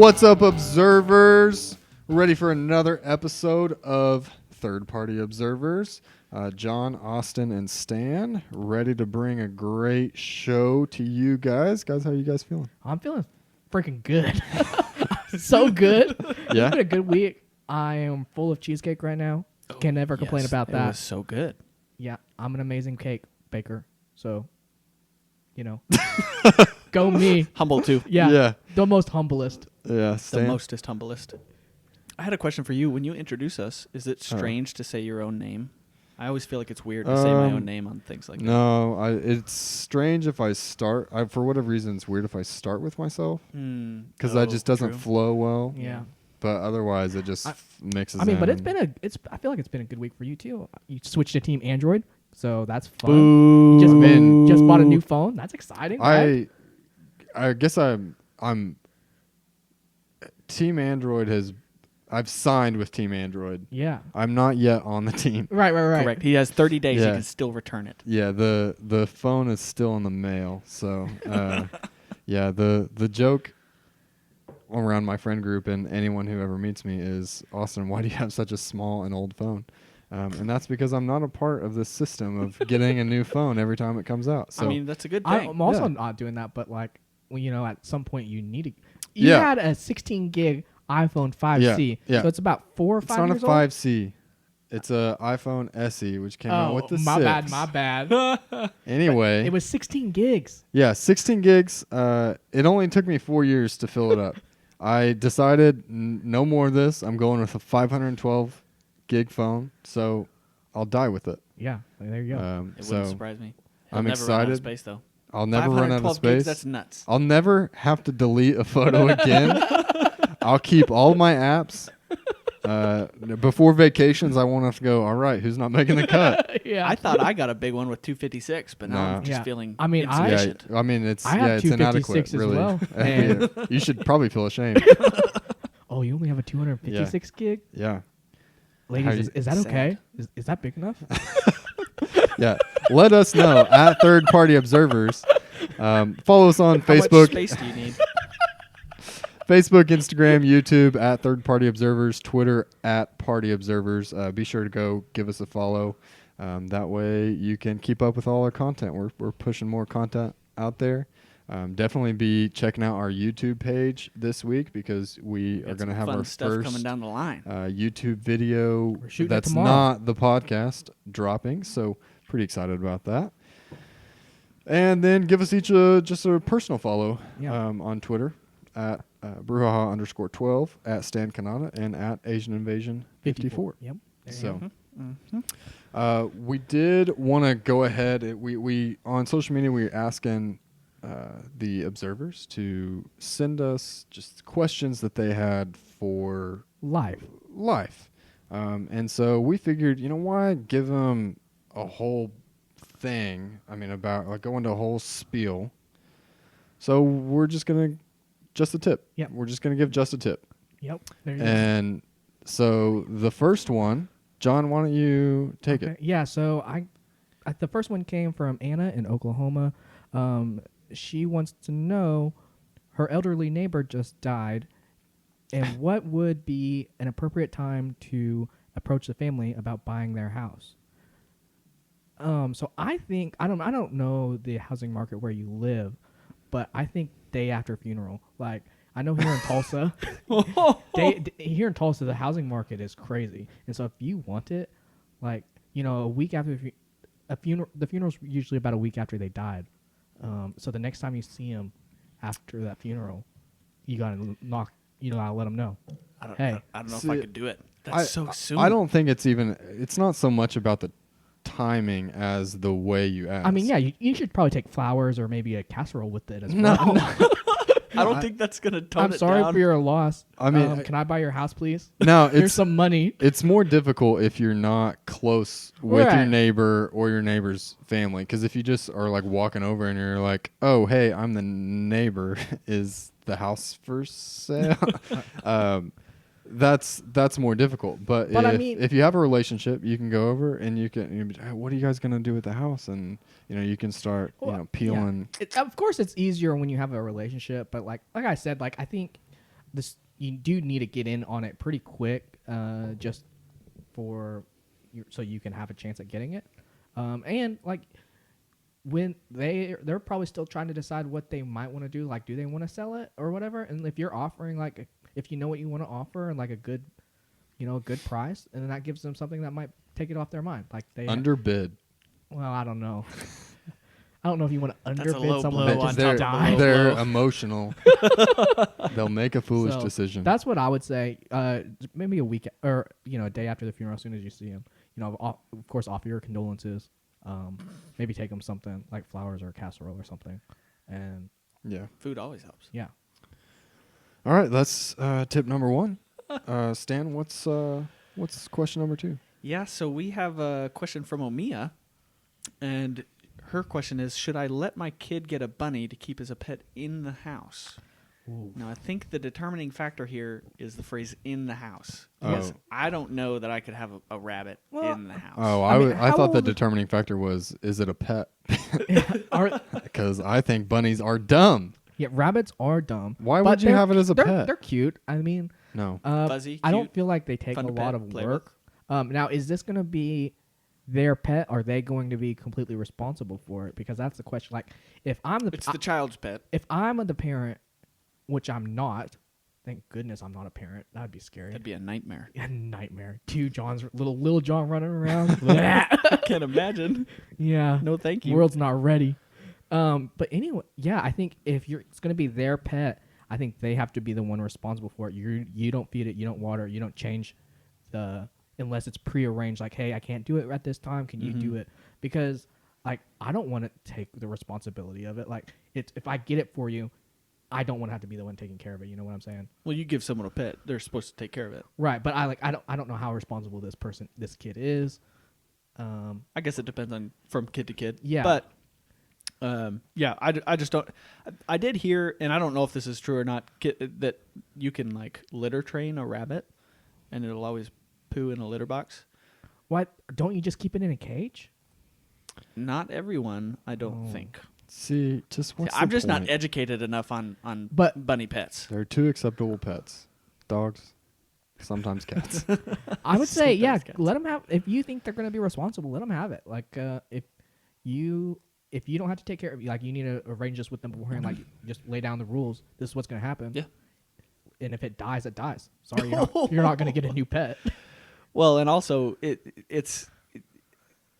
What's up, observers? We're ready for another episode of Third Party Observers. John, Austin, and Stan ready to bring a great show to you guys. Guys, how are you guys feeling? I'm feeling freaking good. So good. Yeah? It's been a good week. I am full of cheesecake right now. Can never complain about that. It was so good. Yeah, I'm an amazing cake baker. So, you know, go me. Humble too. Yeah. The most humblest. Yeah, The Stan. mostest humblest. I had a question for you. When you introduce us, is it strange to say your own name? I always feel like it's weird to say my own name on things like that. No, it's strange if I start. For whatever reason, it's weird if I start with myself because that just doesn't flow well. Yeah. But otherwise, it just mixes. I mean, but in. I feel like it's been a good week for you too. You switched to Team Android, so that's fun. Boo. You just bought a new phone. That's exciting. Right? I guess I'm Team Android I've signed with Team Android. Yeah. I'm not yet on the team. Right. Correct. He has 30 days. Yeah. He can still return it. Yeah, the phone is still in the mail. So, yeah, the joke around my friend group and anyone who ever meets me is, Austin, why do you have such a small and old phone? And that's because I'm not a part of this system of getting a new phone every time it comes out. So I mean, that's a good thing. I'm also not doing that, but like, well, at some point you need to. You had a 16 gig iPhone 5C, so it's about 4 or 5 years old. It's not a 5C. It's a iPhone SE, which came out with the 6. My bad. Anyway. It was 16 gigs. Yeah, 16 gigs. It only took me 4 years to fill it up. I decided no more of this. I'm going with a 512 gig phone, so I'll die with it. Yeah, there you go. It wouldn't surprise me. I'm never run out of excited. space, though. I'll never run out of space. Gigs, that's nuts. I'll never have to delete a photo again. I'll keep all my apps. Before vacations, I won't have to go, all right, who's not making the cut? Yeah, I thought I got a big one with 256, but now I'm just feeling insufficient. I mean, it's I have it's inadequate, 256 as really. well. Yeah. You should probably feel ashamed. Oh, you only have a 256 gig? Yeah. Ladies, is that okay? Is that big enough? Yeah. Let us know at Third Party Observers. Follow us on How Facebook. much space do you need? Facebook, Instagram, YouTube at Third Party Observers, Twitter at Party Observers. Be sure to go give us a follow. That way you can keep up with all our content. We're pushing more content out there. Definitely be checking out our YouTube page this week because we are going to have our stuff first coming down the line. YouTube video that's tomorrow. not the podcast dropping. So pretty excited about that. And then give us each just a personal follow on Twitter at brouhaha_12 at Stan Kanata and at Asian Invasion 54. Yep. So we did want to go ahead. We on social media we were asking the observers to send us just questions that they had for life. And so we figured, why give them a whole thing? I mean, about like go into a whole spiel. So we're just gonna just a tip. Yep. We're just gonna give just a tip. Yep. There you go. And so the first one, John, why don't you take it? Yeah. So the first one came from Anna in Oklahoma. She wants to know her elderly neighbor just died, and what would be an appropriate time to approach the family about buying their house. So I think I don't know the housing market where you live, but I think day after funeral. Like I know here in Tulsa, here in Tulsa the housing market is crazy, and so if you want it, like a week after the funeral's usually about a week after they died. So the next time you see them after that funeral, you gotta gotta let them know. I don't know See, if I could do it. That's so soon. I don't think it's not so much about the timing as the way you ask. I mean, yeah, you should probably take flowers or maybe a casserole with it as well. No. I don't think that's going to tone it down. I'm sorry for your loss. I mean, can I buy your house, please? No, here's some money. It's more difficult if you're not close with your neighbor or your neighbor's family. Because if you just are like walking over and you're like, "Oh, hey, I'm the neighbor. Is the house for sale?" That's more difficult. But if you have a relationship, you can go over and you can. Hey, what are you guys gonna do with the house? And you can start peeling. Yeah. Of course, it's easier when you have a relationship. But like I said, like I think this you do need to get in on it pretty quick, just for so you can have a chance at getting it. And like when they're probably still trying to decide what they might want to do. Like, do they want to sell it or whatever? And if you're offering like, if you know what you want to offer and like a good, a good price, and then that gives them something that might take it off their mind. Like they Underbid. Well, I don't know. I don't know if you want to That's a underbid low someone blow that on just top of died. low They're blow. emotional. They'll make a foolish So, decision. That's what I would say. Maybe a week or a day after the funeral, as soon as you see him, of course, offer your condolences. Maybe take them something like flowers or a casserole or something, and Yeah. Food always helps. yeah. All right, that's tip number 1. Stan, what's question number 2? Yeah, so we have a question from Omiya, and her question is, should I let my kid get a bunny to keep as a pet in the house? Ooh. Now, I think the determining factor here is the phrase "in the house." Oh. Because I don't know that I could have a rabbit Well, in the house. Oh, I mean, I how thought the old- determining factor was, is it a pet? Are- Because I think bunnies are dumb. yeah, rabbits are dumb. Why but would you they're- have it as a they're, pet? They're cute. I mean, No. Fuzzy, I don't cute, feel like they take fun a to lot pet, of play work. Now, is this going to be their pet? Are they going to be completely responsible for it? Because that's the question. Like, if I'm It's the child's pet. if I'm the parent, which I'm not, thank goodness I'm not a parent. That'd be scary. That'd be a nightmare. A nightmare. Two Johns, little John running around. I can't imagine. Yeah. No, thank you. World's not ready. But anyway, yeah, I think if it's going to be their pet, I think they have to be the one responsible for it. You don't feed it, you don't water, you don't change unless it's prearranged. Like, hey, I can't do it at this time. Can you do it? Because like I don't want to take the responsibility of it. Like if I get it for you, I don't want to have to be the one taking care of it. You know what I'm saying? Well, you give someone a pet, they're supposed to take care of it. Right. But I don't know how responsible this kid is. I guess it depends on from kid to kid. Yeah. But yeah, I just don't. I did hear, and I don't know if this is true or not, that you can like litter train a rabbit, and it'll always poo in a litter box. What? Don't you just keep it in a cage? Not everyone, I don't think. See, just what's I'm the just not point? educated enough on But- bunny pets. There are 2 acceptable pets: dogs, sometimes cats. I would say, yeah, Sometimes cats. let them have. If you think they're going to be responsible, let them have it. Like, if you don't have to take care of, like, you need to arrange this with them beforehand. Like, just lay down the rules. This is what's going to happen. Yeah. And if it dies, it dies. Sorry, you're not going to get a new pet. Well, and also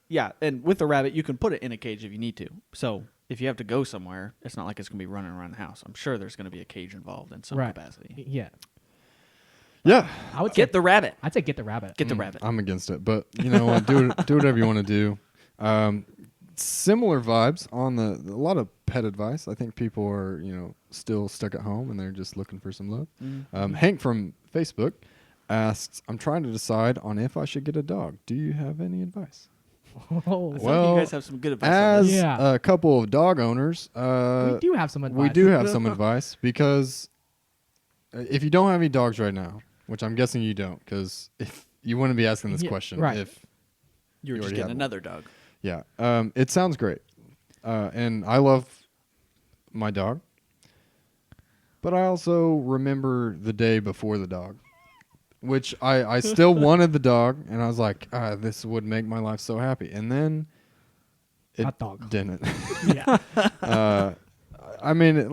yeah, and with the rabbit, you can put it in a cage if you need to. So if you have to go somewhere, it's not like it's going to be running around the house. I'm sure there's going to be a cage involved in some Right. capacity. Yeah. Yeah, I would Get say, the rabbit. I'd say get the rabbit. Get the rabbit. I'm against it, but you know what? Do whatever you want to do. Similar vibes on a lot of pet advice. I think people are still stuck at home and they're just looking for some love. Hank from Facebook asks, "I'm trying to decide on if I should get a dog. Do you have any advice?" I Oh, feel like Well, you guys have some good advice on As this. Yeah. a couple of dog owners, we do have some advice. we do have some advice because if you don't have any dogs right now, which I'm guessing you don't, because if you wouldn't be asking this Yeah, question, right. if You were You just already getting have one. another dog. yeah, it sounds great, and I love my dog, but I also remember the day before the dog, which I still wanted the dog, and I was like, this would make my life so happy, and then it Hot dog. didn't. Yeah. I mean,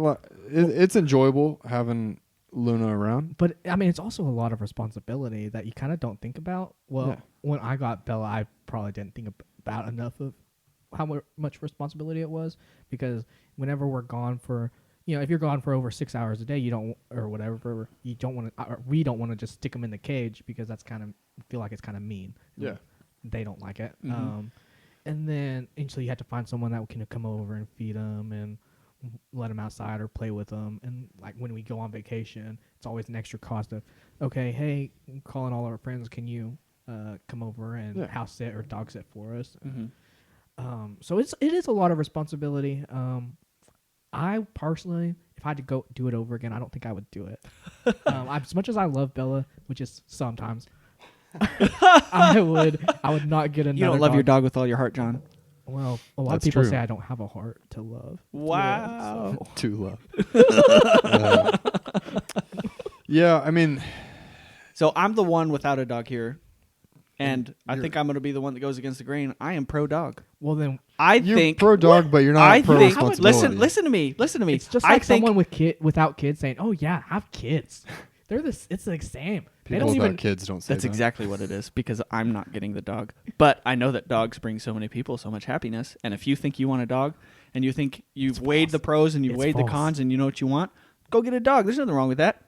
it's enjoyable having Luna around. But I mean, it's also a lot of responsibility that you kind of don't think about. Well, Yeah. when I got Bella, I probably didn't think about enough of how much responsibility it was, because whenever we're gone for, if you're gone for over 6 hours a day, you don't, or whatever, you don't want to, we don't want to just stick them in the cage, because that's feel like it's kind of mean. Yeah. They don't like it. Mhm. And so you have to find someone that can come over and feed them and let them outside or play with them. And like when we go on vacation, it's always an extra cost of, okay, hey, I'm calling all our friends, can you come over and Yeah. house sit or dog sit for us? Mm-hmm. So it is a lot of responsibility. I personally, if I had to go do it over again, I don't think I would do it. As much as I love Bella, which is sometimes, I would not get another. You don't love your dog. dog with all your heart, John. Well, a lot That's of people true. say I don't have a heart to love. Wow. Too love. Yeah, I mean, So I'm the one without a dog here, and I You're- think I'm going to be the one that goes against the grain. I am pro dog. Well, then you're think pro dog, but you're not I pro think responsibility. listen to me. it's just I like think someone without kids saying, "Oh yeah, have kids." It's the same. They People don't without even. kids don't say that's that. exactly what it is because I'm not getting the dog. But I know that dogs bring so many people so much happiness. And if you think you want a dog and you think you've weighed the pros and you've It's weighed the false. cons and you know what you want, go get a dog. There's nothing wrong with that.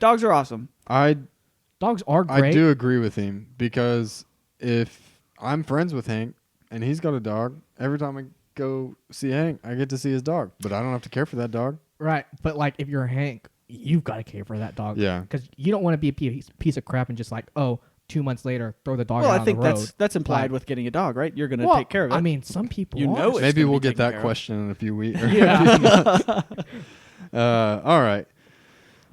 Dogs are awesome. Dogs are great. I do agree with him because if I'm friends with Hank and he's got a dog, every time I go see Hank, I get to see his dog, but I don't have to care for that dog. Right, but like if you're Hank, you've got to care for that dog. Yeah. because you don't want to be a piece of crap and just like 2 months later throw the dog Well, out I think on the road. that's implied Like- with getting a dog, right? You're going to Well, take care of it. I mean, some people You are. know it. Maybe gonna we'll be get taken that care of. question in a few weeks. Yeah. All right.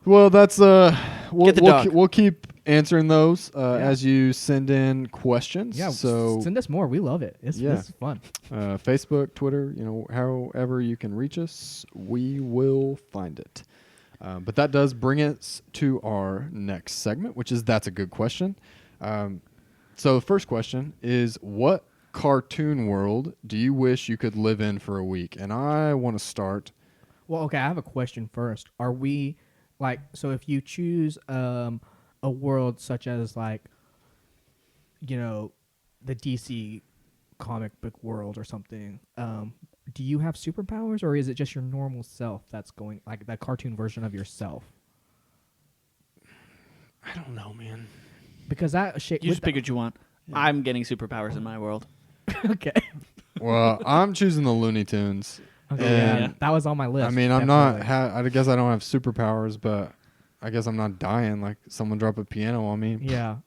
Well, that's we'll, Get the we'll, dog. we'll keep answering those as you send in questions. Yeah, So send us more. We love it. This is fun. Facebook, Twitter, however you can reach us, we will find it. But that does bring us to our next segment, which is That's a Good Question. So the first question is, what cartoon world do you wish you could live in for a week? And I want to start. Well, okay, I have a question first. Are we so if you choose a world such as the DC comic book world or something, do you have superpowers or is it just your normal self that's going like that cartoon version of yourself? I don't know, man. Because that shit. You just pick what you want. I'm getting superpowers in my world. Okay. Well, I'm choosing the Looney Tunes. Okay, And yeah, that was on my list. I mean, I'm not. definitely. I guess I don't have superpowers, but I guess I'm not dying. Like someone drop a piano on me. Yeah,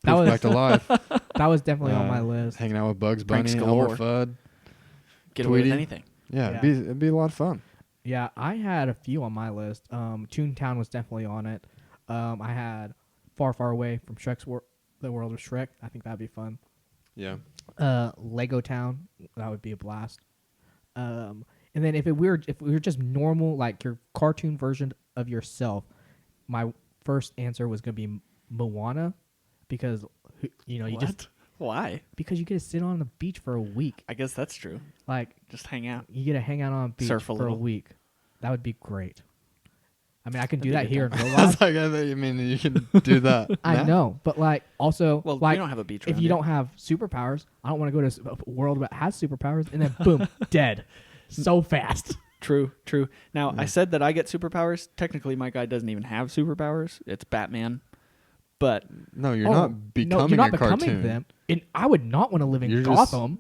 that Poof was back to life. that was definitely on my Uh, list. Hanging out with Bugs Pranks Bunny, galore. Elmer Fudd. Get away with Tweety. anything. Yeah, Yeah. it'd be a lot of fun. Yeah, I had a few on my list. Toontown was definitely on it. I had Far, Far Away from the World of Shrek. I think that'd be fun. Yeah. Lego Town, that would be a blast. And then if we were just normal, like your cartoon version of yourself, my first answer was gonna be Moana, because Why? because you get to sit on the beach for a week. I guess that's true. Like Just hang out. you get to hang out on a beach Surf a for a little. week. That would be great. I mean, I can do That'd that be a here good in real I life. was like, I mean, you can do that. I now. know, but like also, Well, like we don't have a beach if around you here. don't have superpowers, I don't want to go to a world that has superpowers and then boom, dead, so fast. True. Now, I said that I get superpowers. Technically, my guy doesn't even have superpowers. It's Batman. But No, you're Oh, not becoming no, you're not a cartoon. becoming them. And I would not want to live in You're just- Gotham.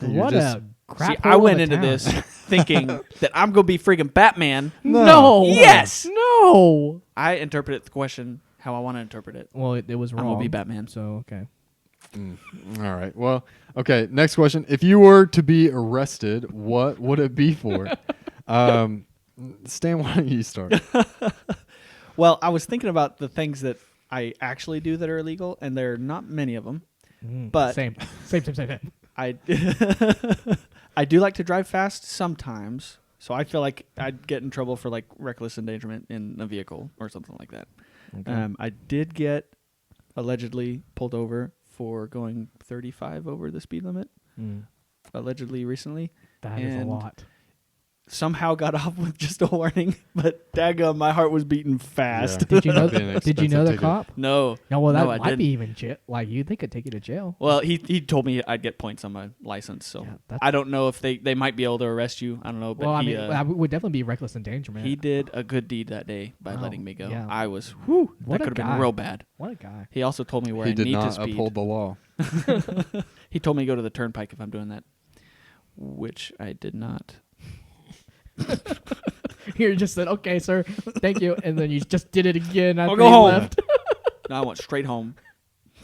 you're What just- a crap! see, I hole of went a into town. this thinking that I'm going to be freaking Batman. No. Yes. No. I interpret the question how I want to interpret it. Well, it was I'm wrong. going to be Batman. So okay. All right. Well, okay. Next question. If you were to be arrested, what would it be for? Stan, why don't you start? Well, I was thinking about the things that I actually do that are illegal, and there are not many of them. But- same. I I do like to drive fast sometimes, so I feel like I'd get in trouble for like reckless endangerment in a vehicle or something like that. Okay. I did get allegedly pulled over for going 35 over the speed limit, allegedly recently. That is a and lot. Somehow got off with just a warning, but daggum, my heart was beating fast. Yeah. Did you know? That'd be an Did you know expensive the ticket. cop? No. No, well, that No, I might be didn't. even jail. Like you think it'd take you to jail. Well, he told me I'd get points on my license, so Yeah, that's- I don't know if they might be able to arrest you. I don't know, but Well, I he, mean, that would definitely be reckless endangerment. he did a good deed that day by Oh, letting me go. yeah. I was, What that a could have guy. been real bad. What a guy. He also told me where He I did need to not speed. uphold the law. He told me to go to the turnpike if I'm doing that, which I did not. You just said, "Okay, sir, thank you," and then you just did it again after go you home. left. No, I went straight home.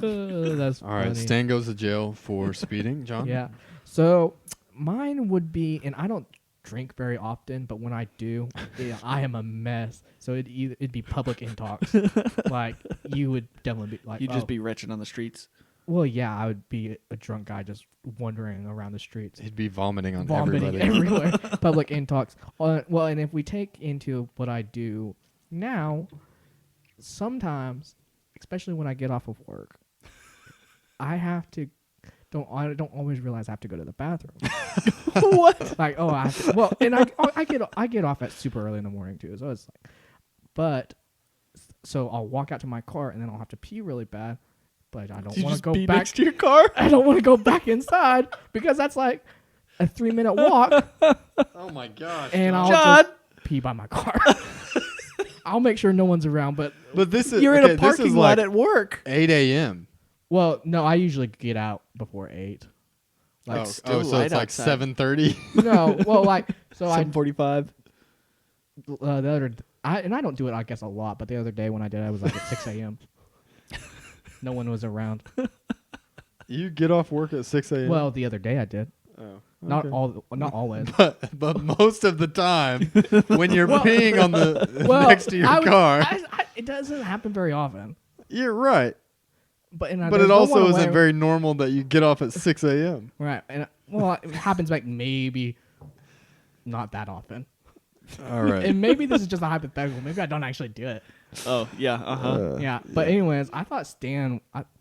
That's All right. funny. Stan goes to jail for speeding. John? Yeah. So mine would be, and I don't drink very often, but when I do, yeah, I am a mess. So it'd be public intox. Like you would definitely be like, You'd just oh. be wretched on the streets. Well, yeah, I would be a drunk guy just wandering around the streets, He'd be vomiting on vomiting everybody. everywhere. Public intox. Well, and if we take into what I do now, sometimes, especially when I get off of work, I have to. I don't always realize I have to go to the bathroom. What? Like, oh, I have to, well, and I get off at super early in the morning too, so it's like, but so I'll walk out to my car and then I'll have to pee really bad, but I don't You want to just go pee back next to your car? I don't want to go back inside because that's like a 3-minute walk, Oh my gosh. and I'll John! just pee by my car. I'll make sure no one's around, but But this is You're in okay, a this parking is lot like at work. 8 a.m. well, no, I usually get out before 8. Like, oh, still so light it's like outside. 7:30. No, well, like so I 7:45. the other I don't do it I guess a lot, but the other day when I did, I was like at 6 a.m. No one was around. You get off work at 6 a.m. Well, the other day I did. Oh, Not okay. not always. But most of the time, when you're Well- peeing on the Well, next to your I would- car, it doesn't happen very often. you're right. But But there's it no also one isn't away- very normal that you get off at 6 a.m. right. And well, it happens like maybe not that often. All right. And maybe this is just a hypothetical. Maybe I don't actually do it. Oh, yeah. Uh-huh. Yeah. But anyways, I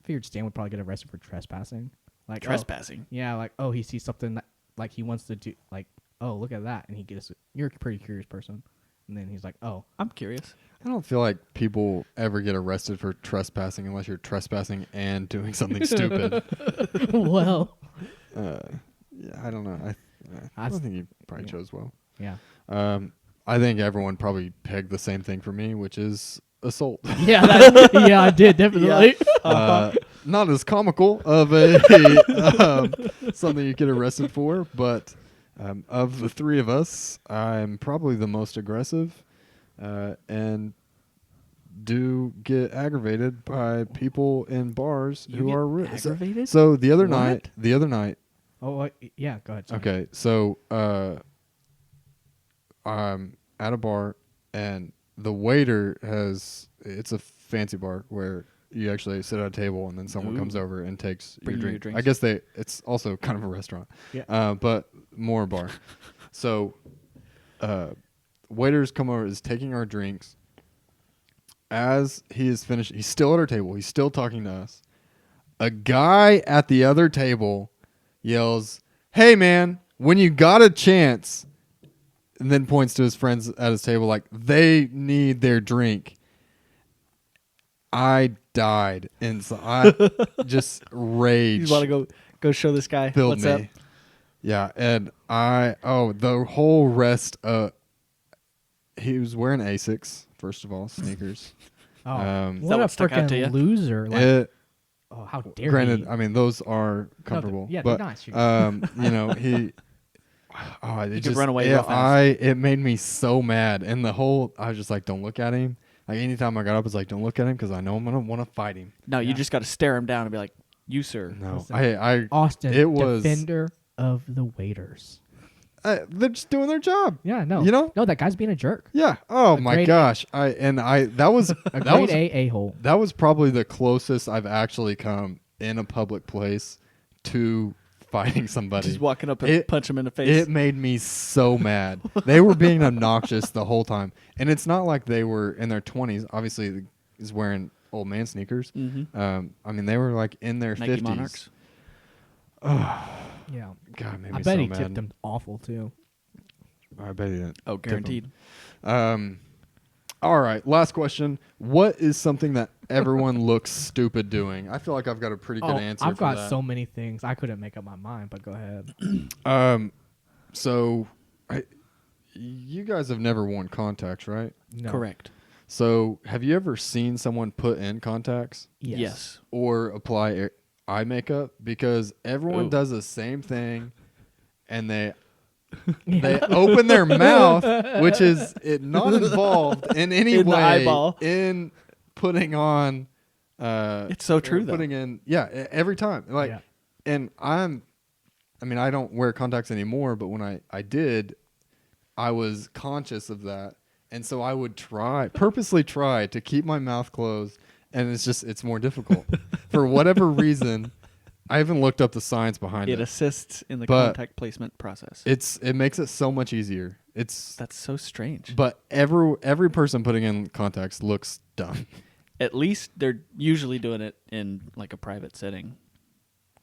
figured Stan would probably get arrested for trespassing. Like Trespassing. Yeah, like he sees something that like he wants to do, like look at that, and he gets. You're a pretty curious person, and then he's like, oh, I'm curious. I don't feel like people ever get arrested for trespassing unless you're trespassing and doing something stupid. well, Yeah, I don't know. I think you probably yeah. chose well. yeah, I think everyone probably pegged the same thing for me, which is assault. yeah, yeah, I did definitely. Not as comical of a something you get arrested for, but of the three of us, I'm probably the most aggressive, and do get aggravated by people in bars You who get are aggravated? So the other What? night. Oh, yeah, go ahead. Sorry. Okay, so I'm at a bar and the waiter it's a fancy bar where you actually sit at a table and then someone comes Ooh. over and takes Bring you your your drink. drinks. I guess it's also kind of a restaurant. Yeah. But more a bar. So waiters come over, is taking our drinks. As he is finished, he's still at our table. He's still talking to us. A guy at the other table yells, "Hey man, when you got a chance," and then points to his friends at his table like they need their drink. I died, and so I just rage. You want to go show this guy filled what's me. up? Yeah, and the whole rest. He was wearing Asics, first of all, sneakers. Oh, Is what that a what stuck out to freaking you? loser! Like, It, oh, how dare granted, he? I mean those are comfortable. yeah, they're but nice shoes. you know he. Oh, it could just, run away it, real fast. it made me so mad, and I was just like, don't look at him. Like anytime I got up, it's like, don't look at him because I know I'm gonna want to fight him. No, you Yeah. just got to stare him down and be like, "You sir." No, Listen, I Austin, it was- defender of the waiters. they're just doing their job. Yeah, no, You know? no, that guy's being a jerk. Yeah. Oh A my grade- gosh. That was A that grade was A hole. that was probably the closest I've actually come in a public place to fighting somebody. Just walking up and punch him in the face. It made me so mad. They were being obnoxious the whole time, and it's not like they were in their 20s. Obviously, he's wearing old man sneakers. Mm-hmm. I mean, they were like in their Nike 50s. Monarchs. Yeah, God, it made I me bet so he mad. tipped him awful too. I bet he didn't. Oh, tip 'em. guaranteed. All right, last question. What is something that everyone looks stupid doing? I feel like I've got a pretty good answer I've for got that. so many things I couldn't make up my mind, but go ahead. So you guys have never worn contacts, right? No. Correct. So have you ever seen someone put in contacts Yes. or apply eye makeup? Because everyone Ooh. does the same thing, and they open their mouth, which is not involved in any In the way eyeball. in putting on. It's so true, though. Putting in, every time. Like, Yeah. and I don't wear contacts anymore, but when I did, I was conscious of that, and so I would purposely try to keep my mouth closed, and it's more difficult for whatever reason. I haven't looked up the science behind It it. assists in the But contact placement process. It makes it so much easier. It's That's so strange. but every person putting in contacts looks dumb. at least they're usually doing it in like a private setting.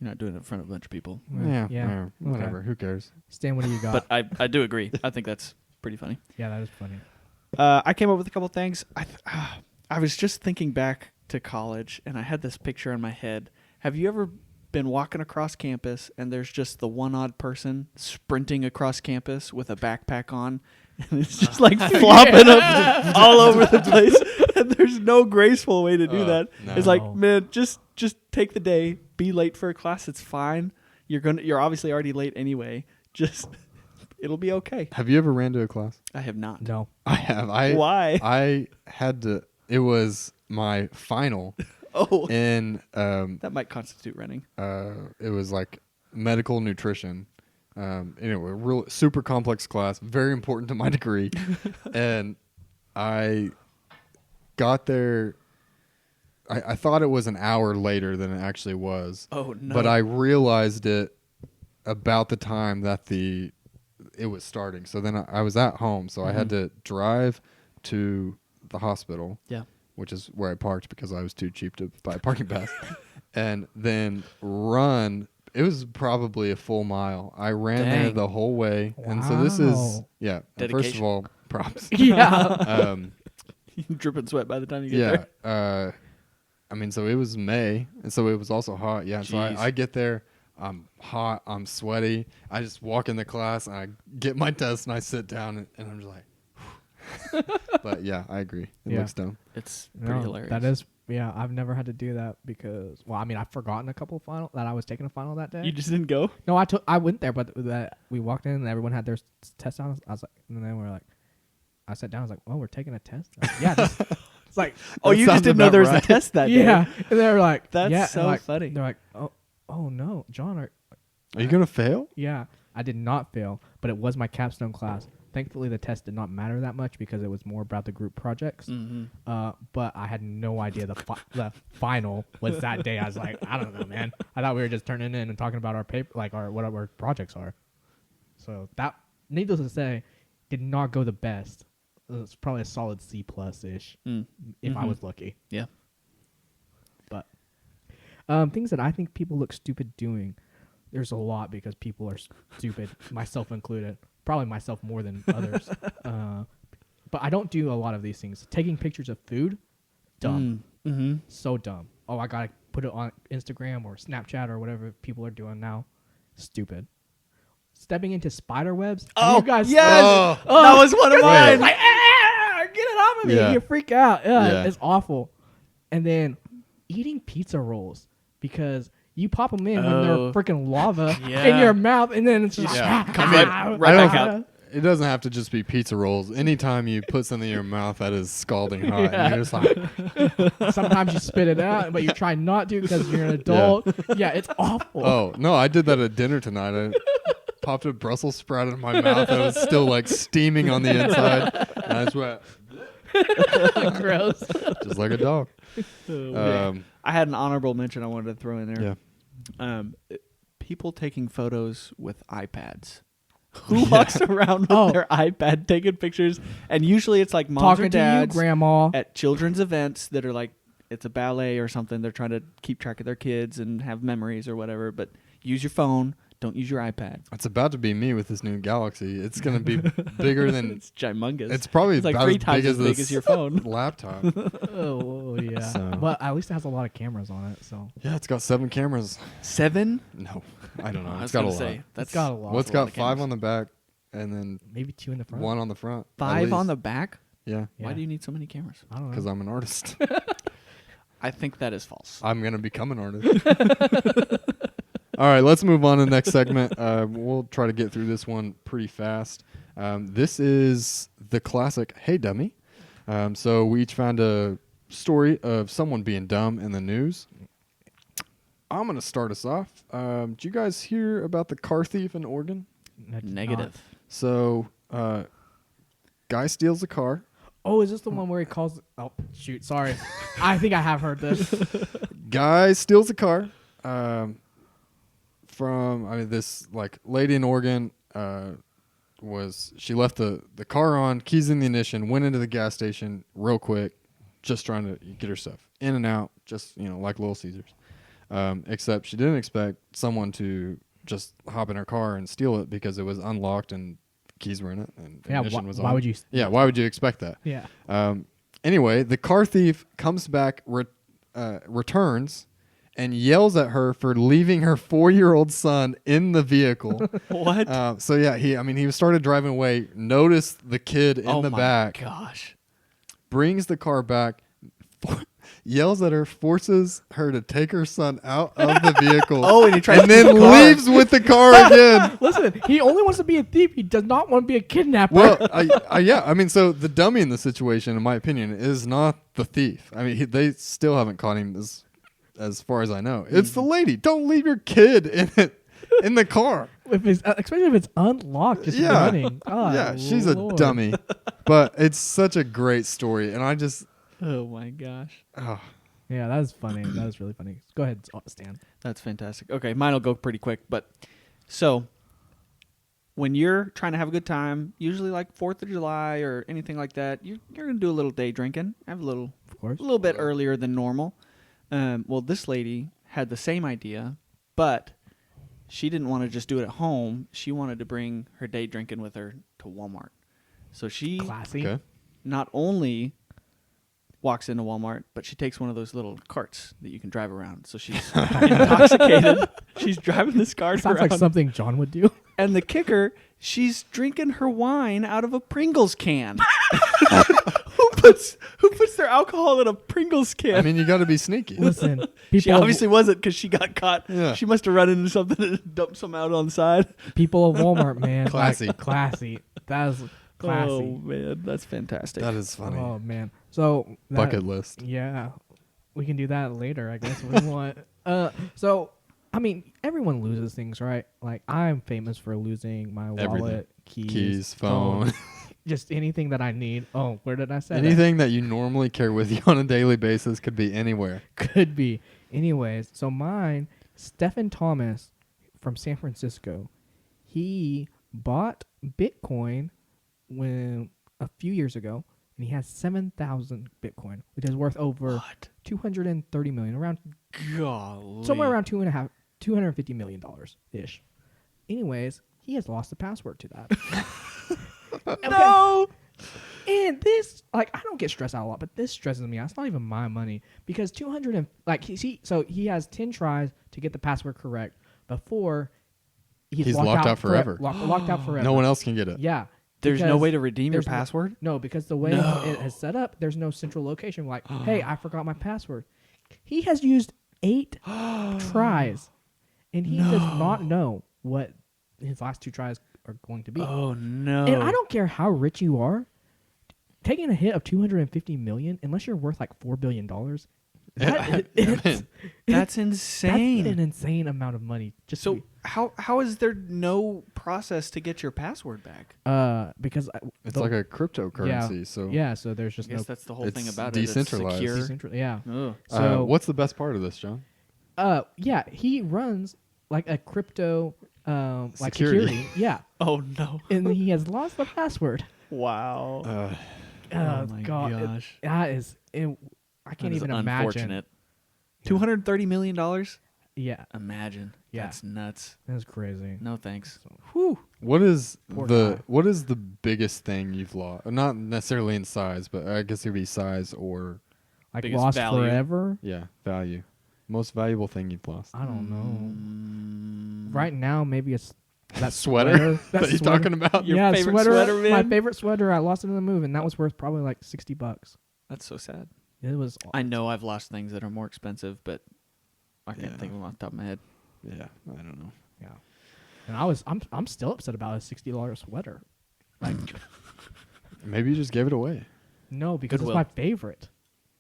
You're not doing it in front of a bunch of people. Yeah. Whatever. Who cares? Stan, what do you got? But I do agree. I think that's pretty funny. Yeah, that is funny. I came up with a couple things. I was just thinking back to college, and I had this picture in my head. Have you ever been walking across campus, and there's just the one odd person sprinting across campus with a backpack on, and it's just like flopping up all over the place, and there's no graceful way to do that. No. It's like, man, just take the day, be late for a class. It's fine. You're obviously already late anyway. Just it'll be okay. Have you ever ran to a class? I have not. No. I have. Why? I had to. It was my final. Oh, In that might constitute running. it was like medical nutrition. Anyway, real super complex class, very important to my degree. And I got there. I thought it was an hour later than it actually was. Oh no! But I realized it about the time that it was starting. So then I was at home, so I had to drive to the hospital. Yeah. Which is where I parked because I was too cheap to buy a parking pass. And then run. It was probably a full mile. I ran there Dang. the whole way. And so this is, Wow. yeah. And first of Dedication. all, props. Yeah. Dripping sweat by the time you get there. I mean, so it was May, and so it was also hot. Yeah. So Jeez. I get there. I'm hot. I'm sweaty. I just walk in the class, and I get my test, and I sit down, and I'm just like, but yeah, I agree. It Yeah. looks dumb. It's pretty hilarious. That is, yeah. I've never had to do that because, well, I mean, I've forgotten a couple final that I was taking a final that day. You just didn't go? No, I went there, but we walked in and everyone had their test on. I was like, and then we're like, I sat down. I was like, oh, we're taking a test. I was like, yeah. It's like, Oh, That you just sounds didn't know about there was right. a test that day. yeah. And they were like, That's yeah. so and like, funny. They're like, oh no, John, Are you gonna fail? yeah. I did not fail, but it was my capstone class. Thankfully, the test did not matter that much because it was more about the group projects. Mm-hmm. But I had no idea the final was that day. I was like, I don't know, man. I thought we were just turning in and talking about our paper, like what our projects are. So that, needless to say, did not go the best. It's probably a solid C plus ish if I was lucky. Yeah. But things that I think people look stupid doing. There's a lot because people are stupid, myself included. Probably myself more than others. But I don't do a lot of these things. Taking pictures of food, dumb. Mm-hmm. So dumb. Oh, I gotta put it on Instagram or Snapchat or whatever people are doing now. Stupid. Stepping into spider webs. Oh, you guys, yes! Oh. That was one of mine. like, get it off of me! Yeah. You freak out. Yeah. It's awful. And then eating pizza rolls because you pop them in when they're Oh. freaking lava Yeah. in your mouth, and then it's just Yeah. Comes right I back don't- out. It doesn't have to just be pizza rolls. Anytime you put something in your mouth that is scalding hot, Yeah. and you're just like, Sometimes you spit it out, but you try not to because you're an adult. Yeah, it's awful. oh no, I did that at dinner tonight. I popped a Brussels sprout in my mouth that was still like steaming on the inside, and I just went Gross. just like a dog. I had an honorable mention I wanted to throw in there. Yeah. People taking photos with iPads. Who walks around with Oh. their iPad taking pictures? And usually it's like moms or Talking to you, dads grandma. at children's events that are like, it's a ballet or something. They're trying to keep track of their kids and have memories or whatever. But use your phone. Don't use your iPad. It's about to be me with this new Galaxy. It's gonna be bigger than. It's gimongous. It's probably It's like about 3 as times big as big this as your phone. laptop. Oh yeah. So- But at least it has a lot of cameras on it, so Yeah, it's got 7 cameras. 7? No, I don't know. I It's was got a gonna lot. say that's it's got a lot. Well, it's a lot got of 5 cameras. on the back, and then Maybe 2 in the front. 1 on the front. at 5 on least. the back. Yeah, Yeah. Why do you need so many cameras? I don't know. because I'm an artist. I think that is false. I'm gonna become an artist. All right, let's move on to the next segment. We'll try to get through this one pretty fast. This is the classic "Hey Dummy." So we each found a story of someone being dumb in the news. I'm gonna start us off. Did you guys hear about the car thief in Oregon? I did Negative. not. So, guy steals a car. Oh, is this the one where he calls? Oh, shoot. Sorry. I think I have heard this. Guy steals a car from this like lady in Oregon. She left the car on, keys in the ignition, went into the gas station real quick, just trying to get her stuff. in and out, just like Little Caesars. Except she didn't expect someone to just hop in her car and steal it because it was unlocked and keys were in it and Yeah, ignition was on. why would you? Yeah, why would you expect that? Yeah. Anyway, the car thief comes back, returns, and yells at her for leaving her 4-year-old son in the vehicle. What? So yeah, he started driving away, noticed the kid in the back, Gosh. brings the car back, yells at her, forces her to take her son out of the vehicle. Oh, and he tries and to then steal the car. leaves with the car again. Listen, he only wants to be a thief. He does not want to be a kidnapper. Well, so the dummy in the situation, in my opinion, is not the thief. I mean, they still haven't caught him as far as I know. It's the lady. Don't leave your kid in the car. Especially if it's unlocked, just running. Oh, yeah, she's Lord. a dummy. But it's such a great story, and I just Oh my gosh. Yeah, that was funny. That was really funny. Go ahead, Stan. That's fantastic. Okay, mine will go pretty quick. But so when you're trying to have a good time, usually like 4th of July or anything like that, you're going to do a little day drinking. Have a little bit earlier than normal. Well, this lady had the same idea, but she didn't want to just do it at home. She wanted to bring her day drinking with her to Walmart. So she Classy. not only walks into Walmart, but she takes one of those little carts that you can drive around. So she's intoxicated. She's driving this cart Sounds around. like something John would do. And the kicker, she's drinking her wine out of a Pringles can. Who puts their alcohol in a Pringles can? I mean, you got to be sneaky. Listen, She people obviously wasn't because she got caught. Yeah. She must have run into something and dumped some out on the side. people of Walmart, man. Classy. Like, classy. That is classy. Oh, man. That's fantastic. That is funny. Oh man. So Bucket list. Yeah, we can do that later, I guess, if we want. So I mean, everyone loses things, right? Like I'm famous for losing my wallet, Everything. keys, Phone. just anything that I need. Oh, where did I say Anything that you normally carry with you on a daily basis could be anywhere. that? Could be. Anyways, so mine, Stephen Thomas from San Francisco, he bought Bitcoin a few years ago, and he has 7,000 Bitcoin, which is worth over What? 230 million, around Golly. somewhere around $250 million ish. Anyways, he has lost the password to that. No. And this, like, I don't get stressed out a lot, but this stresses me out. It's not even my money because he has 10 tries to get the password correct before he's locked out forever. Locked out forever. No one else can get it. Yeah. There's no because way to redeem your there's no- password? No, because the way it is set up, there's no central location. Like, hey, I forgot my password. He has used 8 tries, and he does not know what his last 2 tries are going to be. Oh, no. And I don't care how rich you are, taking a hit of 250 million, unless you're worth like $4 billion, That's insane. That's an insane amount of money. Just So how is there no process to get your password back? because It's like a cryptocurrency. So so there's just I guess no that's the whole it's thing about decentralized. it. It's secure. yeah. Ugh. So what's the best part of this, John? yeah, he runs like a crypto like Security. Yeah. Oh no! And he has lost the password. Wow. Oh my God. gosh. That is I can't That is even imagine. unfortunate. $230 million? Yeah. Imagine. Yeah. That's nuts. That's crazy. No thanks. Whew. What is Poor guy. what is the biggest thing you've lost? Not necessarily in size, but I guess it would be size or Like Biggest lost value. forever? value. Most valuable thing you've lost. I don't Mm. know. Right now, maybe it's that Sweater That that you're sweater. talking about. Your yeah, favorite sweater. sweater, My man? favorite sweater. I lost it in the move, and that was worth probably like $60. That's so sad. It was. I know I've lost things that are more expensive, but I can't Yeah. think of them off the top of my head. Yeah, I don't know. Yeah. And I'm still upset about a $60 sweater. Like Maybe you just gave it away. no, because Goodwill. it's my favorite.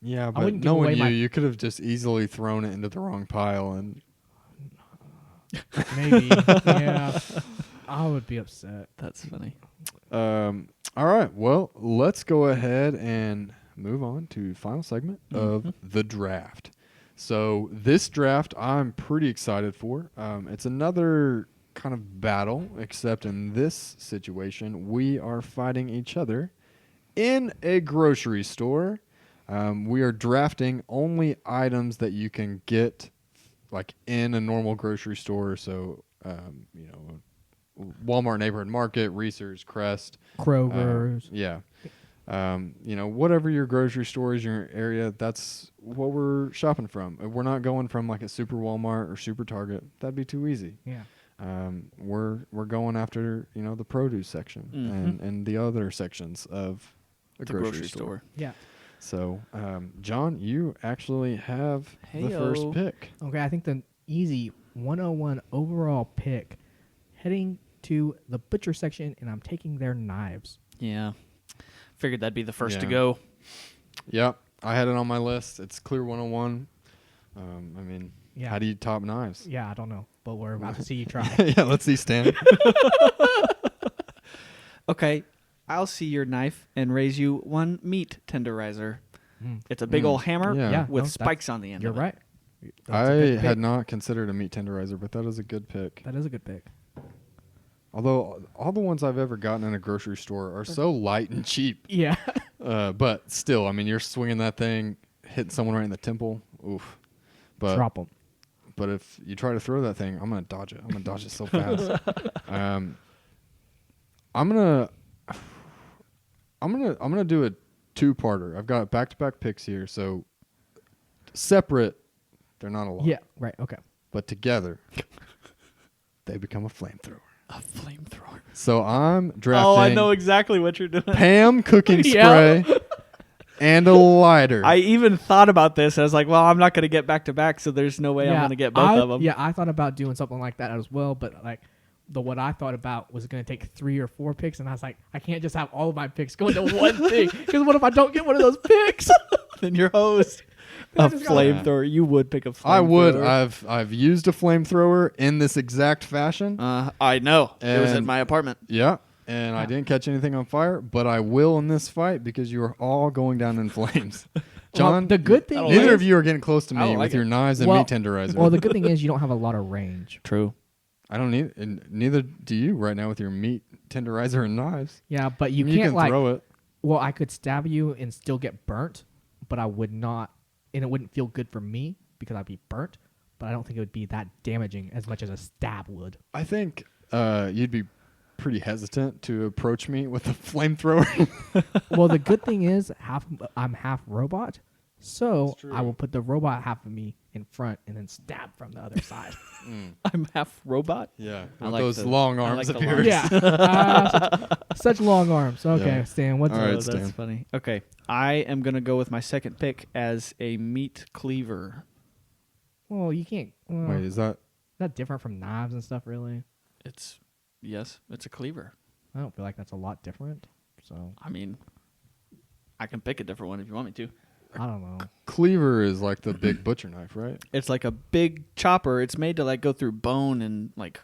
Yeah, I but wouldn't give away knowing my- you could have just easily thrown it into the wrong pile, and Maybe. Yeah. I would be upset. That's funny. all right. Well, let's go ahead and move on to final segment of the draft. So this draft, I'm pretty excited for. It's another kind of battle, except in this situation, we are fighting each other in a grocery store. We are drafting only items that you can get like in a normal grocery store. So, Walmart Neighborhood Market, Reese's, Crest. Kroger's. Yeah. Whatever your grocery store is in your area, that's what we're shopping from. We're not going from like a super Walmart or super Target. That'd be too easy. Yeah. We're going after, the produce section and the other sections of a The grocery store. Yeah. So, John, you actually have the first pick. Okay, I think the easy 101 overall pick heading to the butcher section, and I'm taking their knives. Yeah. Figured that'd be the first to Yeah. go. Yep. I had it on my list. It's clear 101. Yeah. How do you top knives? Yeah, I don't know, but we're about to see you try. Yeah, let's see, Stan. Okay, I'll see your knife and raise you one meat tenderizer. It's a big old hammer Yeah. with no, spikes on the end. You're of it. right. That's a I good had pick. not considered a meat tenderizer, but that is a good pick. That is a good pick. Although all the ones I've ever gotten in a grocery store are so light and cheap. Yeah. But still, you're swinging that thing, hitting someone right in the temple. Oof. But Drop them. But if you try to throw that thing, I'm gonna dodge it. I'm gonna dodge it so fast. I'm gonna do a two-parter. I've got back-to-back picks here, so separate, they're not a lot. Yeah. Right. Okay. But together, they become a flamethrower. A flamethrower. So I'm drafting. Oh, I know exactly what you're doing. Pam cooking Yeah. spray and a lighter. I even thought about this. I was like, well, I'm not going to get back to back, so there's no way I'm going to get both of them. Yeah, I thought about doing something like that as well, but what I thought about was going to take 3 or 4 picks, and I was like, I can't just have all of my picks go into one thing, because what if I don't get one of those picks? Then your host. I A just gotta- flamethrower. You would pick a flamethrower. I would. I've used a flamethrower in this exact fashion. I know. It was at And- my apartment. Yeah. And I didn't catch anything on fire, but I will in this fight because you are all going down in flames. John, the good thing neither is- of you are getting close to I me don't with like your it. knives and Well- meat tenderizer. Well, the good thing is you don't have a lot of range. True. I don't need, and neither do you right now with your meat tenderizer and knives. Yeah, but you You can't can throw it. Well, I could stab you and still get burnt, but I would not, and it wouldn't feel good for me because I'd be burnt. But I don't think it would be that damaging as much as a stab would. I think you'd be pretty hesitant to approach me with a flamethrower. Well, the good thing is I'm half robot, so That's true. I will put the robot half of me in front and then stab from the other side. I'm half robot. Yeah, I with like those the- long I arms like of the long- yours. Yeah, such long arms. Okay, Yeah. Stan, what's All right, that's Stan. funny. Okay, I am gonna go with my second pick as a meat cleaver. Well, you can't. Well, Wait, is that? that different from knives and stuff, really? It's a cleaver. I don't feel like that's a lot different. So I mean, I can pick a different one if you want me to. I don't know. Cleaver is like the big butcher knife, right? It's like a big chopper. It's made to like go through bone and like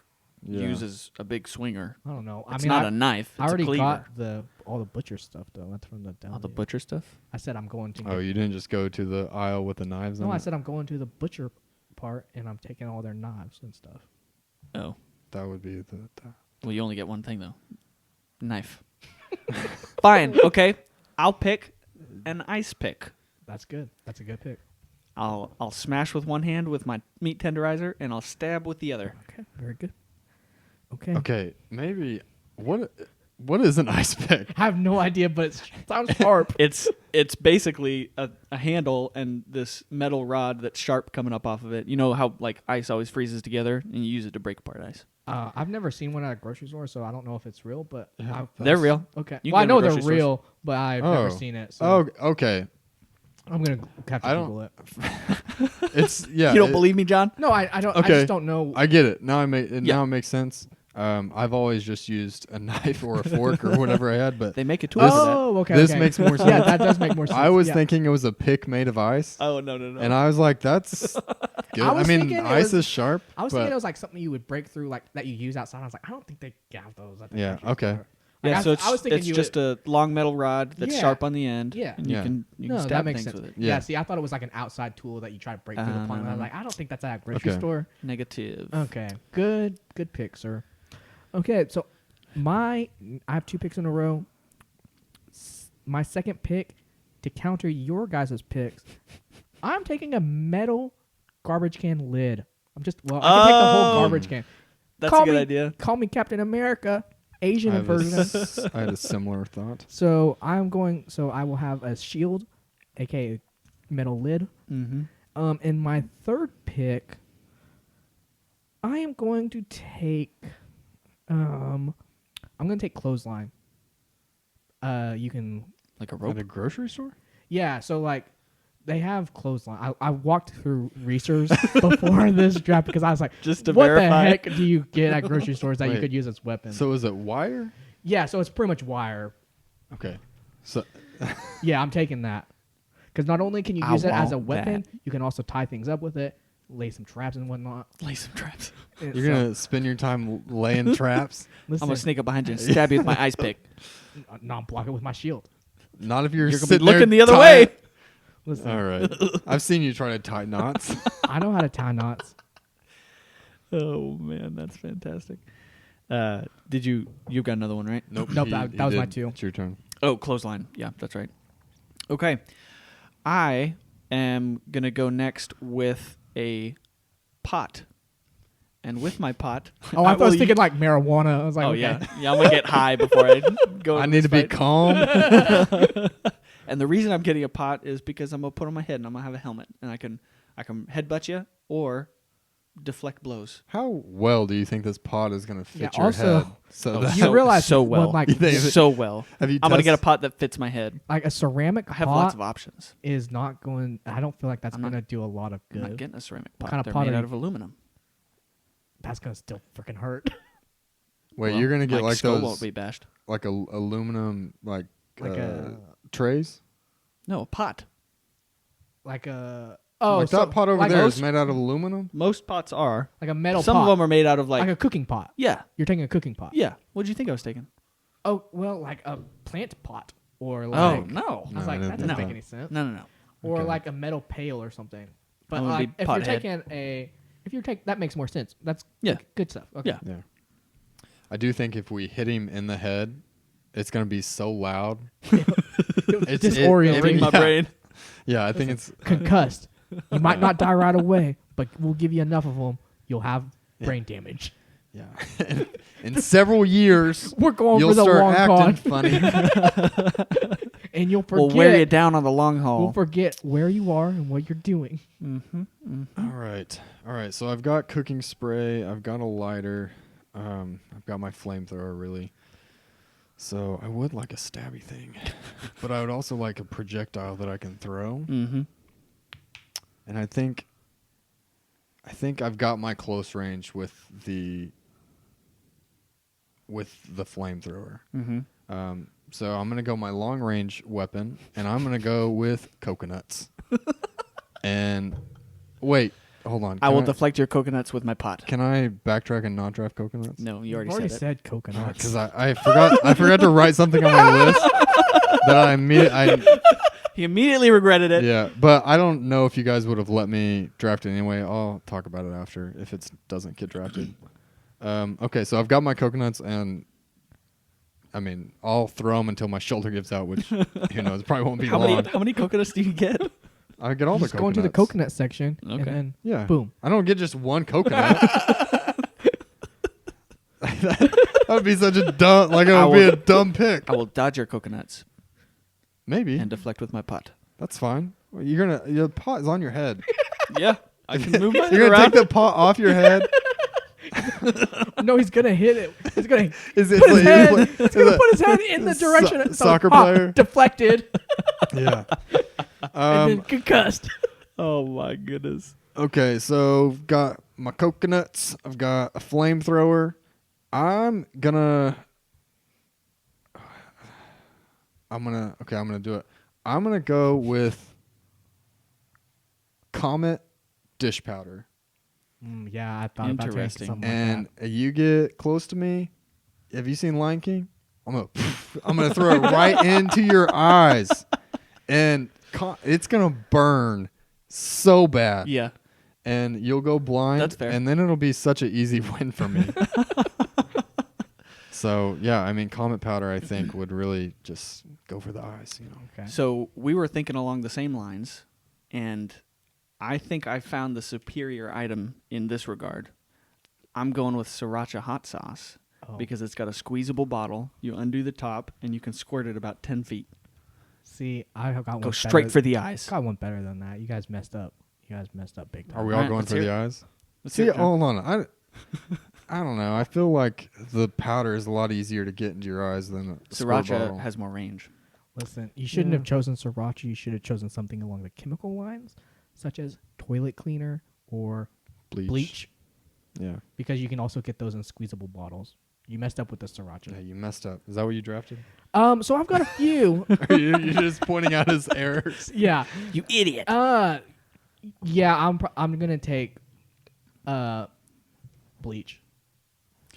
Yeah. uses a big swinger. I don't know. It's I mean, not a knife. It's I already a cleaver. got all the butcher stuff though. That's from the All the deli. butcher stuff. I said I'm going to. Oh, you didn't just go to the aisle with the knives No, in I it? said I'm going to the butcher part and I'm taking all their knives and stuff. Oh, That would be the well, you only get one thing though. Knife. Fine. Okay. I'll pick an ice pick. That's good. That's a good pick. I'll smash with one hand with my meat tenderizer, and I'll stab with the other. Okay, very good. Okay. Okay, maybe what is an ice pick? I have no idea, but it sounds sharp. It's basically a handle and this metal rod that's sharp coming up off of it. You know how like ice always freezes together, and you use it to break apart ice. I've never seen one at a grocery store, so I don't know if it's real. But Yeah, They're real. okay. You Well, I can go know to they're grocery stores. real, but I've never seen it. So Oh, okay. I'm gonna have to I don't- Google it. It's yeah. You don't believe me, John? No, I don't. I Okay. just don't know. I get it. Now Yeah. now it makes sense. I've always just used a knife or a fork or whatever I had, but They make a tool This- for that. Oh, okay. this okay. makes more sense. Yeah, that does make more sense. I was yeah. thinking it was a pick made of ice, Oh no. and I was like, "That's good." I I, was mean, thinking it ice was- is sharp. I was but thinking it was like something you would break through, like that you use outside. I was like, I don't think they have those. At the Yeah, grocery okay. store. Like, Yeah, I, so it's I was thinking it's you just would, a long metal rod that's Yeah. sharp on the end. Yeah. and you Yeah. can no, stab that makes things sense. with it. Yeah. Yeah. See, I thought it was like an outside tool that you try to break through the No, plumbing. I was no. like, I don't think that's at a grocery Okay. store. Negative. Okay, good pick, sir. Okay, so I have 2 picks in a row. My second pick to counter your guys' picks, I'm taking a metal garbage can lid. I can take the whole garbage can. That's a good idea. Call me Captain America, Asian version. I had a similar thought. So I will have a shield, aka metal lid. Mm-hmm. In my third pick, I am going to take clothesline. You can Like a At rope. a grocery store? Yeah, so like they have clothesline. I walked through Reese's before this draft because I was like, Just to what verify. the heck do you get at grocery stores that you Wait. could use as weapons? So is it wire? Yeah, so it's pretty much wire. Okay. So Yeah, I'm taking that. Because not only can you I use it as a want weapon, that. you can also tie things up with it, lay some traps and whatnot. Lay some traps. you're gonna spend your time laying traps? Listen, I'm gonna sneak up behind you and stab you with my ice pick. no, I'm blocking with my shield. Not if you're You're gonna be sitting there looking the other tying- way. Listen, All right. I've seen you try to tie knots. I know how to tie knots. Oh man, that's fantastic. You've got another one, right? Nope. Nope, that was my did. two. It's your turn. Oh, clothesline. Yeah, that's right. Okay. I am going to go next with a pot. And with my pot... Oh, I thought I will was thinking like marijuana. I was like, Oh, okay. yeah. Yeah, I'm going to get high before I go I into need to this be fight. calm. And the reason I'm getting a pot is because I'm going to put on my head and I'm going to have a helmet. And I can headbutt you or deflect blows. How well do you think this pot is going to fit Yeah, your also- head? So Oh, that, You realize so when, well. like, You think- So well. have you I'm going to get a test- pot that fits my head. like a ceramic I have pot lots of options. is not going. I don't feel like that's I'm going not- to do a lot of I'm not good. getting a ceramic What pot. kind of They're pot made are out you- of aluminum. That's going to still freaking hurt. Wait, Well, you're going to get my like skull those won't be bashed. like aluminum like Like a- trays? No, a pot. like a like so that pot over like there most- is made out of aluminum? Most pots are. like a metal Some pot. of them are made out of like like a cooking pot. yeah, You're taking a cooking pot. yeah. What did you think I was taking? Oh well, like a plant pot or like. Oh no, I was No, like, I that didn't doesn't think make that. any sense. no. Or Okay. like a metal pail or something. But That would like, be if you're pothead. taking that makes more sense. That's Yeah. good stuff. Okay. Yeah. Yeah. I do think if we hit him in the head, it's going to be so loud. It's disorienting. My yeah. brain. Yeah, I think it's Concussed. You might not die right away, but we'll give you enough of them. You'll have brain damage. yeah. In several years, We're going you'll for the start long acting con, funny. and you'll We'll wear you forget. down on the long We'll haul. forget where you are and what you're doing. All right. So I've got cooking spray. I've got a lighter. I've got my flamethrower, really. So I would like a stabby thing, but I would also like a projectile that I can throw. Mm-hmm. And I think I've got my close range with the flamethrower. Mm-hmm. So I'm gonna go my long range weapon, and I'm gonna go with coconuts. And wait, hold on. I will deflect your coconuts with my pot. Can I backtrack and not draft coconuts? No, you I've already said it. said coconuts. Because I forgot to write something on my list that I He immediately regretted it. yeah, but I don't know if you guys would have let me draft it anyway. I'll talk about it after if it doesn't get drafted. Okay, so I've got my coconuts, and I mean I'll throw them until my shoulder gives out, which who knows, probably won't be How long. many coconuts do you get? I get all the Just coconuts. go into the coconut section, and Okay. then Yeah, boom. I don't get just one coconut. That would be such a dumb, like it I would be will- a dumb pick. I will dodge your coconuts Maybe and deflect with my pot. that's fine. Well, your pot is on your head. Yeah, I can move my You're gonna around. take the pot off your head. No, he's gonna hit it. He's gonna Is it put his like- head. is it- He's gonna put his head in the direction. So, soccer player? deflected Yeah. and then concussed. Oh my goodness. Okay, so got my coconuts. I've got a flamethrower. I'm gonna do it. I'm gonna go with Comet dish powder. Yeah, I thought about taking Interesting. something And like you get close to me. Have you seen Lion King? I'm gonna throw it right into your eyes, and it's gonna burn so bad. Yeah. And you'll go blind. That's fair. And then it'll be such an easy win for me. So yeah, I mean, Comet powder I think would really just go for the eyes. You know. Okay. So we were thinking along the same lines, and I think I found the superior item in this regard. I'm going with Sriracha hot sauce because it's got a squeezable bottle. You undo the top, and you can squirt it about 10 feet. See, I have got one. Go straight for the eyes. Got one better than that. You guys messed up. You guys messed up big time. Are we all Alright, going let's for hear the it. eyes? Let's See, hear it, John. hold on. I don't know. I feel like the powder is a lot easier to get into your eyes than a squirt Sriracha bottle. has more range. Listen, you shouldn't have chosen Sriracha. You should have chosen something along the chemical lines, such as toilet cleaner or bleach, Yeah. because you can also get those in squeezable bottles. You messed up with the Sriracha. Yeah, you messed up. Is that what you drafted? So I've got a few. You're just pointing out his errors. Yeah. You idiot. Yeah, I'm gonna take bleach.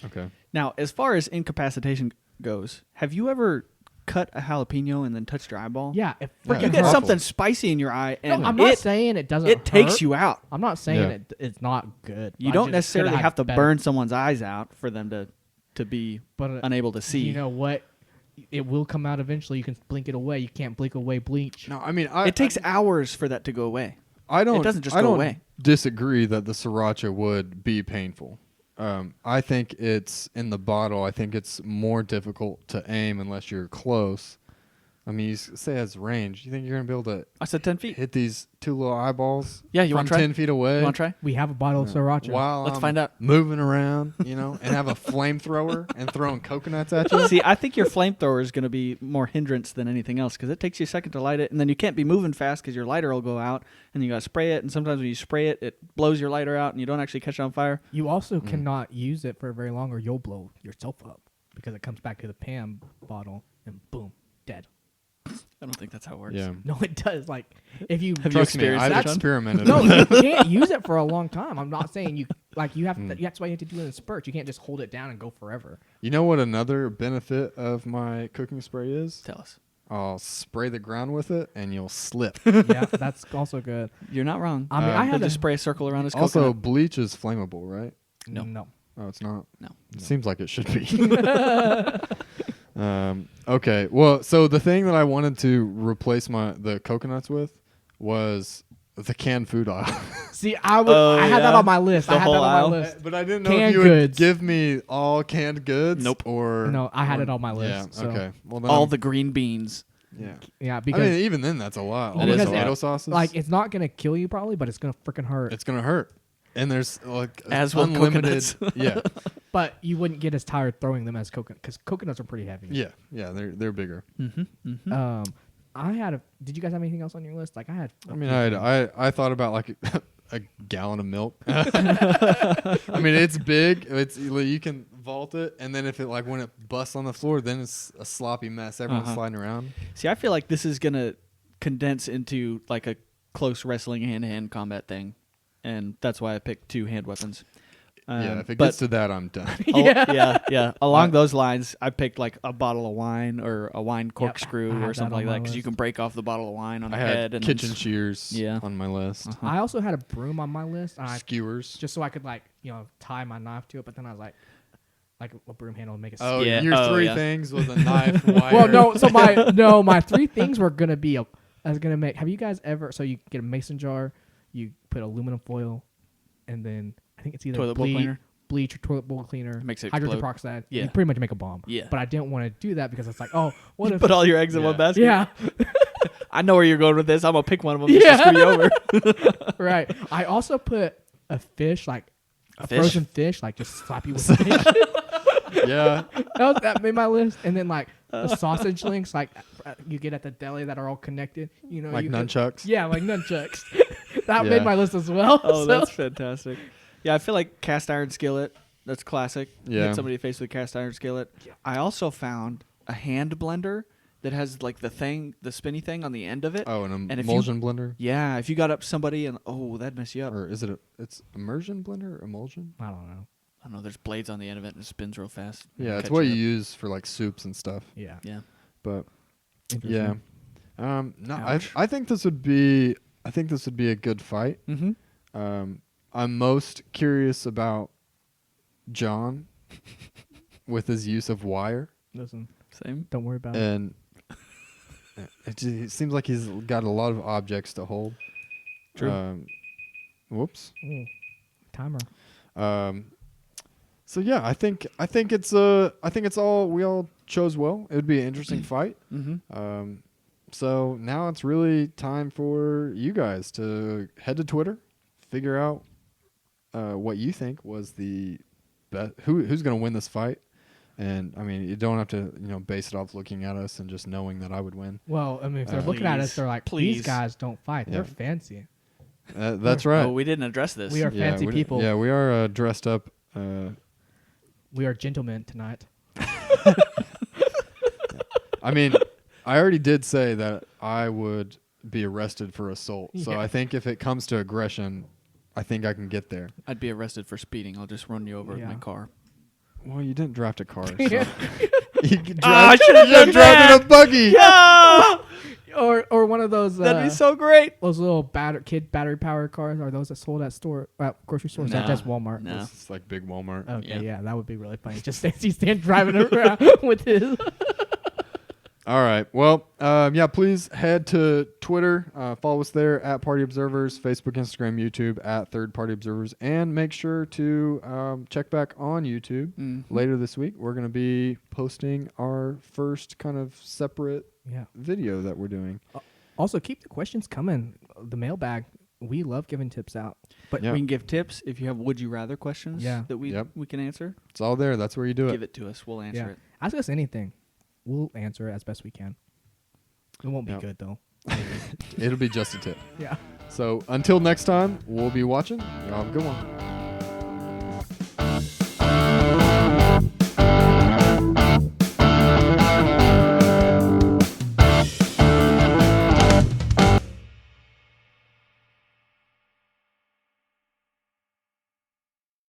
Okay. Now, as far as incapacitation goes, have you ever cut a jalapeno and then touched your eyeball? Yeah, it Yeah, freaking You get awful. something spicy in your eye, No, and I'm not it, saying it doesn't. it takes hurt. you out. I'm not saying Yeah. it's not good. You I don't just necessarily coulda had have to better- burn someone's eyes out for them to be but unable to see. You know what? It will come out eventually. You can blink it away. You can't blink away bleach. No, I mean, it takes hours for that to go away. I don't. It doesn't just I go don't away. disagree that the sriracha would be painful. I think it's in the bottle. I think it's more difficult to aim unless you're close. I mean, you say it has range. You think you're gonna be able to I said 10 feet. hit these two little eyeballs? Yeah, you from wanna try? 10 feet away. You want to try? We have a bottle of Sriracha. While Let's I'm find out. moving around, you know, and have a flamethrower and throwing coconuts at you. See, I think your flamethrower is going to be more hindrance than anything else because it takes you a second to light it, and then you can't be moving fast because your lighter will go out, and you got to spray it, and sometimes when you spray it, it blows your lighter out, and you don't actually catch it on fire. You also cannot use it for very long, or you'll blow yourself up because it comes back to the Pam bottle and boom, dead. I don't think that's how it works. Yeah. No, it does. Like if you Have you Trust me, experienced I've that, John? experimented. no, with you it. can't use it for a long time. I'm not saying you like you have. To, that's why you have to do it in spurts. You can't just hold it down and go forever. You know what another benefit of my cooking spray is? Tell us. I'll spray the ground with it, and you'll slip. Yeah, that's also good. You're not wrong. I mean, I He'll had just a, spray a circle around his Also, coconut. bleach is flammable, right? No. no. Oh, it's not? No. It seems like it should be. Okay. Well, so the thing that I wanted to replace the coconuts with was the canned food aisle. See, I had that yeah? on my list. The I had that whole on my aisle? list. But I didn't know Canned if you would goods. give me all canned goods. Nope. Or No, I had or- it on my list, Yeah. so- Okay. Well, then All I'm- the green beans. yeah. Yeah, I because mean, even then, that's a lot. All It the is a tomato lot. sauces. like it's not gonna kill you probably, but it's gonna freaking hurt. it's gonna hurt. And there's like As will unlimited. coconuts. Yeah. But you wouldn't get as tired throwing them as coconut because coconuts are pretty heavy. Yeah. Yeah. They're bigger. I had a. Did you guys have anything else on your list? Like I had. I mean, I thought about like a gallon of milk. I mean, it's big. It's you can vault it, and then if it like when it busts on the floor, then it's a sloppy mess. Everyone's sliding around. See, I feel like this is going to condense into like a close wrestling hand-to-hand combat thing, and that's why I picked two hand weapons. Yeah, if it but- gets to that, I'm done. yeah. Along those lines, I picked like a bottle of wine or a wine corkscrew I had or that something on like my that because you list. can break off the bottle of wine on I the had head and kitchen then shears Yeah. on my list. I also had a broom on my list. And I Skewers. just so I could like tie my knife to it, but then I was like a broom handle would make it. Oh, Yeah. your Oh, three yeah. things was a knife, wire. Well, no. So my three things were gonna be I was gonna make. Have you guys ever? So you get a mason jar, you put aluminum foil, and then I think it's either Toilet bowl cleaner? bleach or toilet bowl cleaner. Makes it hydrogen explode. peroxide. Yeah. You pretty much make a bomb. Yeah. But I didn't want to do that because it's like, oh, what if? put all your eggs in Yeah. one basket. Yeah. I know where you're going with this. I'm gonna pick one of them just to Yeah. screw you over. Right. I also put a fish, like a fish? frozen fish, like just slap you with a fish. Yeah. That made my list. And then like the sausage links, like you get at the deli that are all connected. Like you could- nunchucks. Yeah, like nunchucks. That Yeah. made my list as well. Oh, so- that's fantastic. Yeah, I feel like cast iron skillet. That's classic. Yeah. Hit somebody in the face with a cast iron skillet. Yeah. I also found a hand blender that has like the spinny thing on the end of it. Oh, an And if you- emulsion blender? Yeah, if you got up somebody and that'd mess you up. Or is it it's immersion blender or emulsion? I don't know. I don't know. There's blades on the end of it and it spins real fast. Yeah, it's Catch what you you up. use for like soups and stuff. Yeah. Yeah. But Interesting. yeah. No, Ouch. I think this would be a good fight. Mm-hmm. I'm most curious about John with his use of wire, Listen, Same. don't worry about it. and it seems like he's got a lot of objects to hold. True. Whoops. Ooh, timer. So yeah, I think it's all we all chose well. It would be an interesting fight. Mm-hmm. So now it's really time for you guys to head to Twitter, figure out what you think was the best, who's going to win this fight. And I mean, you don't have to base it off looking at us and just knowing that I would win. Well, I mean, if they're looking at us, they're like, these guys don't fight. Yeah. They're fancy. That's right. Oh, we didn't address this. We are fancy people. Yeah, we are dressed up. We are gentlemen tonight. I mean, I already did say that I would be arrested for assault. So Yeah. I think if it comes to aggression, I think I can get there. I'd be arrested for speeding. I'll just run you over with Yeah. my car. Well, you didn't draft a car. So. Yeah. You I should've done drafted a buggy. Yeah! Or one of those That'd be so great. those little kid battery powered cars are those that sold at grocery stores. No. Not just Walmart. No. It's like big Walmart. Okay, Yeah. yeah, that would be really funny. Just Stacey stand driving around with his. All right. Well, yeah, please head to Twitter. Follow us there at Party Observers, Facebook, Instagram, YouTube at Third Party Observers. And make sure to check back on YouTube later this week. We're going to be posting our first kind of separate video that we're doing. Also, keep the questions coming. The mailbag. We love giving tips out. But Yeah. we can give tips if you have would you rather questions that we can answer. It's all there. That's where you do Give it to us. We'll answer it. Ask us anything. We'll answer it as best we can. It won't be good, though. It'll be just a tip. Yeah. So until next time, we'll be watching. Y'all have a good one.